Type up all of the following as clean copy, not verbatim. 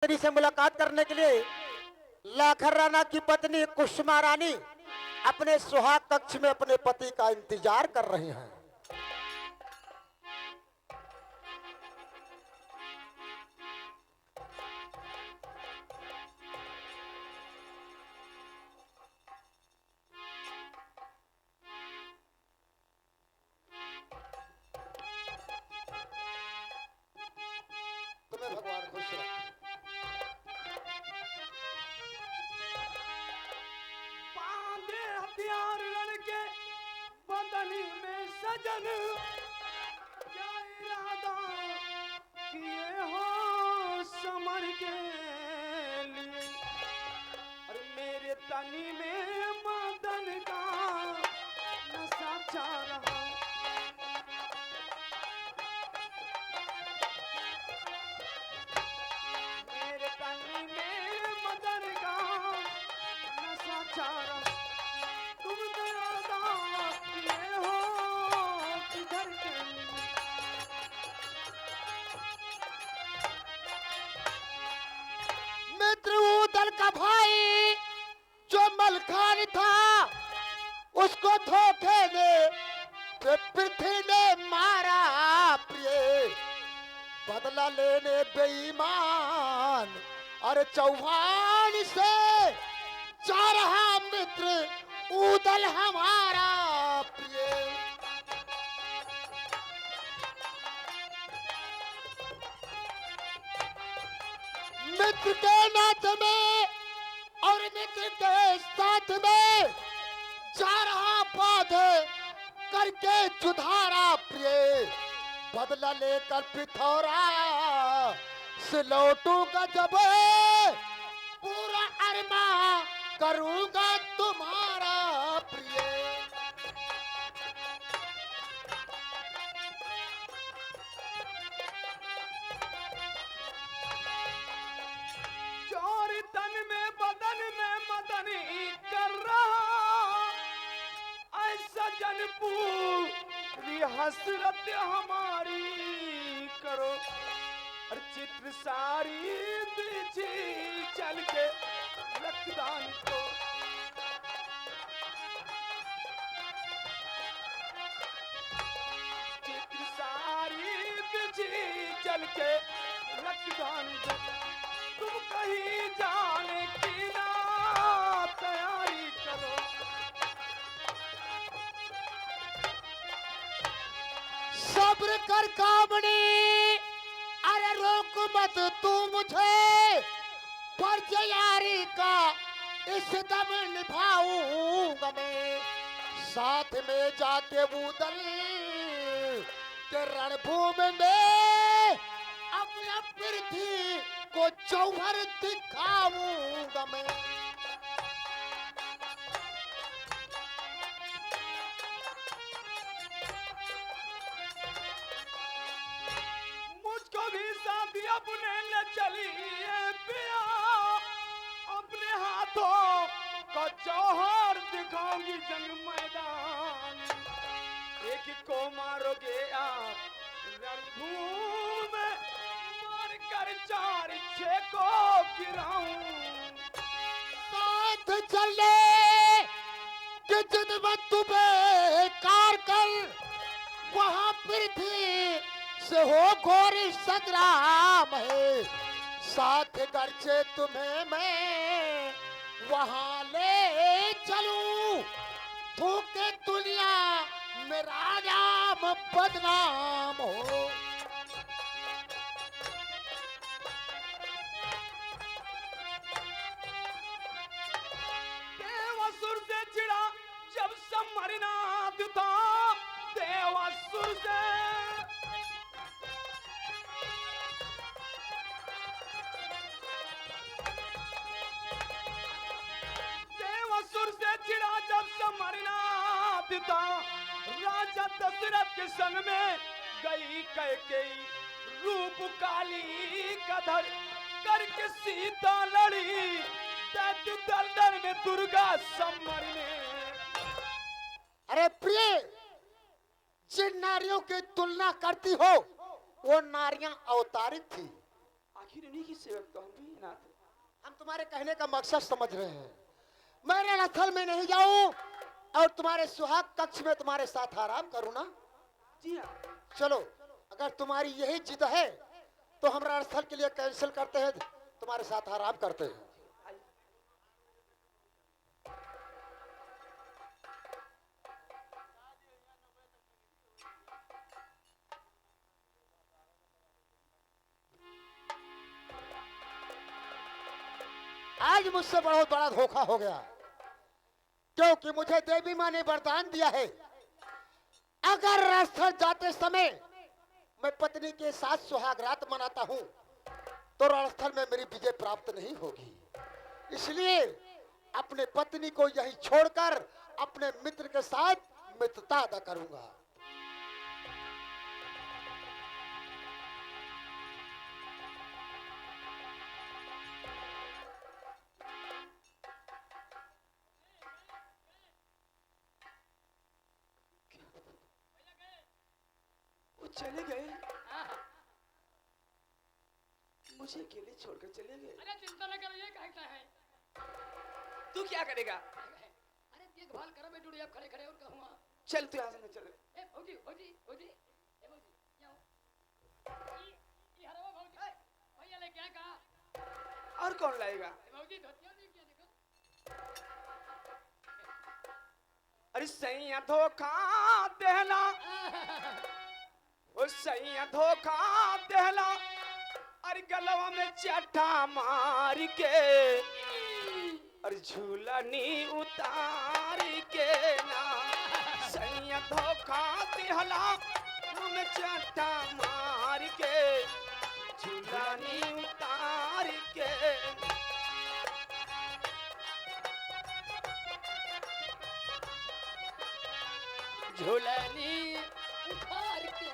पत्नी से मुलाकात करने के लिए लाखर राणा की पत्नी कुसुमा रानी अपने सुहाग कक्ष में अपने पति का इंतजार कर रही हैं। तुम्हें भगवान खुश रखे। बांधे हथियार लड़के बदनी में सजन, क्या इरादा किए हो समर के लिए। और मेरे तनी में मदन का नशा छा रहा। मेरे तनी में मदन का नशा छा रहा। तुम इरादा किए हो किधर के लिए। मित्र उदल का भाई जो मलखान था उसको धोखे में पृथ्वी ने मारा प्रिय, बदला लेने बेईमान। अरे चौहान से जा रहा मित्र उदल हमारा प्रिय। मित्र के नाथ में और मित्र के साथ में जा रहा बाध करके जुधारा प्रिय, बदला लेकर पिथौरा से लौटूंगा जब पूरा अरमा करूंगा तुम्हारा प्रिय। चोर तन में बदन में मदनी कर रहा। ऐसा जन पूरी हसरत हमारी करो। और चित्र सारी बिछी चल के रक्तदान को। चित्र सारी बिछी चल के रक्तदान को। तुम कहीं जाने की ना तैयारी करो। सब्र कर कामनी, अरे रोक मत तू मुझे, फर्ज यारी का इस दम निभाऊंगा मैं। साथ में जाके बूदल के रणभूमि में अपना पृथ्वी को जौहर दिखाऊंगा मैं। मुझको भी साथी अपने ले चली है पिया। अपने हाथों का जौहर दिखाऊंगी जंग मैदान। एक को मारोगे आप रणभूमि में, मार कर 4-6 को गिराऊं। साथ चले कि जिनमें तुम्हें कार कर वहां पृथ्वी से हो घोर संग्राम है। साथ गर्चे तुम्हें मैं वहां ले चलूं, भूखे दुनिया मेरा नाम बदनाम हो। देवासुर से चिढ़ा जब समरनाथ था। देवासुर से देवासुर से चिढ़ा जब समरनाथ था। राजा दशरथ के संग में गई कैकेयी, रूप काली का धर करके सीता लड़ी। दैत्य दलदल में दुर्गा समरने। अरे प्रिय, जिन नारियों की तुलना करती हो वो नारियां अवतारित थी। आखिर इन्हीं की सेवक तो हम भी हैं। नाथ। हम तुम्हारे कहने का मकसद समझ रहे हैं। मैं रणस्थल में नहीं जाऊं और तुम्हारे सुहाग कक्ष में तुम्हारे साथ आराम करूं ना। जी हाँ। चलो, अगर तुम्हारी यही जिद है तो हम रणस्थल के लिए कैंसिल करते हैं, तुम्हारे साथ आराम करते हैं। आइए। आज मुझसे बहुत बड़ा धोखा हो गया, क्योंकि मुझे देवी माँ ने वरदान दिया है, अगर रणस्थल जाते समय मैं पत्नी के साथ सुहागरात मनाता हूं तो रणस्थल में मेरी विजय प्राप्त नहीं होगी। इसलिए अपने पत्नी को यहीं छोड़कर अपने मित्र के साथ मित्रता अदा करूंगा। वो चले गए, मुझे अकेले छोड़कर चले गए। अरे चिंता न करो, ये कहता है। तू क्या करेगा? अरे देखभाल करो बेटू, आप खड़े खड़े और कहूँगा। चल तू यहाँ से न चल। ए भौजी भौजी भौजी, ए भौजी क्या हो? ये हरवा भौजी, भैया ले क्या कहा? और कौन लाएगा? ए भौजी धोतिया नहीं क्या देखो। अरे सैया धोखा देना, ओ सैया धोखा देना, अरे गलवा में चट्टा मार के, अरे झूलनी उतार के ना। सैया धोखा देहला में चट्टा मार के, झूलनी उतार के। झूलनी उतार के।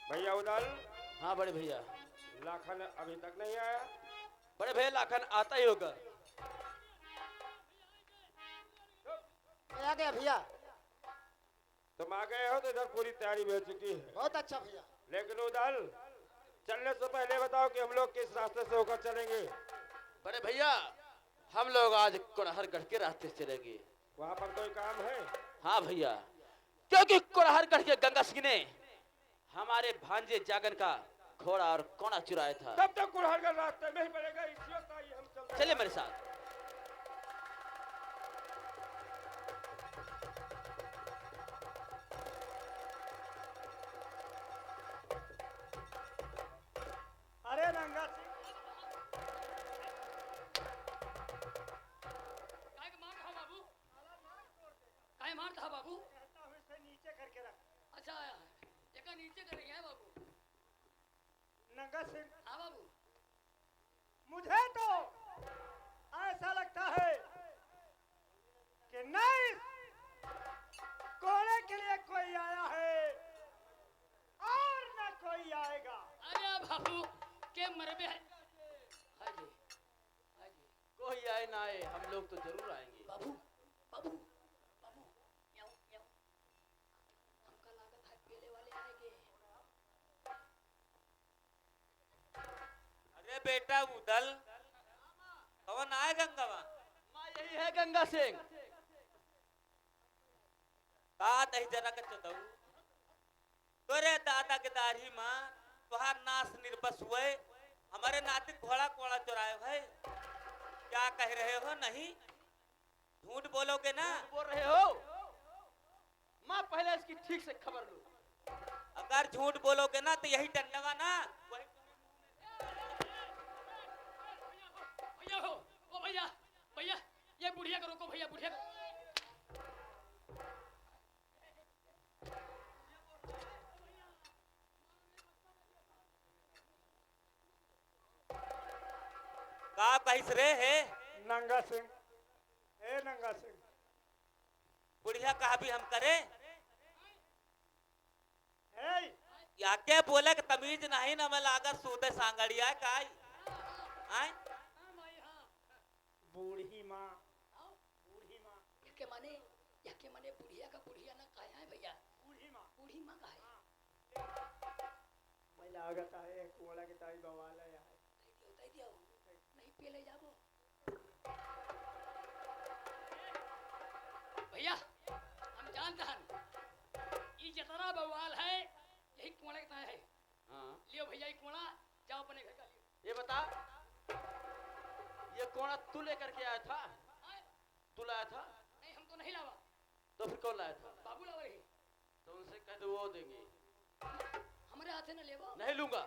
भैया उदल, हाँ बड़े भैया। लाखन अभी तक नहीं आया। बड़े भैया लाखन आता ही होगा। आ गया भैया। तुम आ गए हो तो इधर पूरी तैयारी हो चुकी है। बहुत अच्छा भैया। लेकिन उदल, चलने से पहले बताओ कि हम लोग किस रास्ते से होकर चलेंगे। बड़े भैया हम लोग आज कुड़हरगढ़ के रास्ते से चलेंगे। वहाँ पर कोई काम है? हाँ भैया, क्योंकि कुड़हरगढ़ के गंगा सिंह ने हमारे भांजे जागन का घोड़ा और कोना चुराया था। तब तक कुड़हरगढ़ रास्ते में ही पड़ेगा। इसी वक्त आइए हम चलते हैं। चलिए मेरे साथ। अरे रंगा सिंह, काय मार था बाबू? काय मार था बाबू? नीचे करके रख। अच्छा एक नीचे कर रही है बाबू। नंगा सिंह, हाँ बाबू। मुझे तो ऐसा लगता है कि नहीं कोड़े के लिए कोई आया है और न कोई आएगा। अरे बाबू के मरबे है। हाँ जी हाँ जी। कोई आए ना आए, हम लोग तो जरूर आएंगे। बाबू बाबू बाबू याओ याओ, हमका लागत है पहले वाले आएंगे। अरे बेटा उदल, कौन आए गंगावा? माँ यही है गंगा सिंह। बात है जरा के चतऊ, तोरे दादा के दाढ़ी माँ तुहार नाश निर्बस हुए, हमारे नाती घोड़ा कोड़ा चुराए भाई। क्या कह रहे हो? नहीं झूठ बोलोगे ना? बोल रहे हो? माँ पहले इसकी ठीक से खबर लो। अगर झूठ बोलोगे ना तो यही डंडवा ना वही। भैया हो, ओ भैया भैया, ये बुढ़िया को रोको भैया, बुढ़िया को। का कहिस रे है? नंगा सिंह, ए नंगा सिंह, बुढ़िया कहा भी हम करे? ए या के बोले कि तमीज नहीं न मैं लागर सूदे सांगड़िया काई आए। बूढ़ी माँ, बूढ़ी माँ, याके माने बुढ़िया का बुढ़िया ना काया है भैया। बूढ़ी माँ, बूढ़ी माँ का है। लागत है कोड़ा के ताई बवाल है यार दे दियो नहीं पी ले जाबो भैया हम जानते हैं ये जतरा बवाल है यही कोड़ा कितना है हाँ लियो भैया ये कोड़ा जाओ अपने घर का लियो ये बता ये कोड़ा तू लेकर के आया था आए? तू लाया था नहीं हम तो नहीं लावा तो फिर कौन लाया था बाबू लावा रही तो उनसे कह दो वो देंगे हमारे हाथ से न लेवो नहीं लूंगा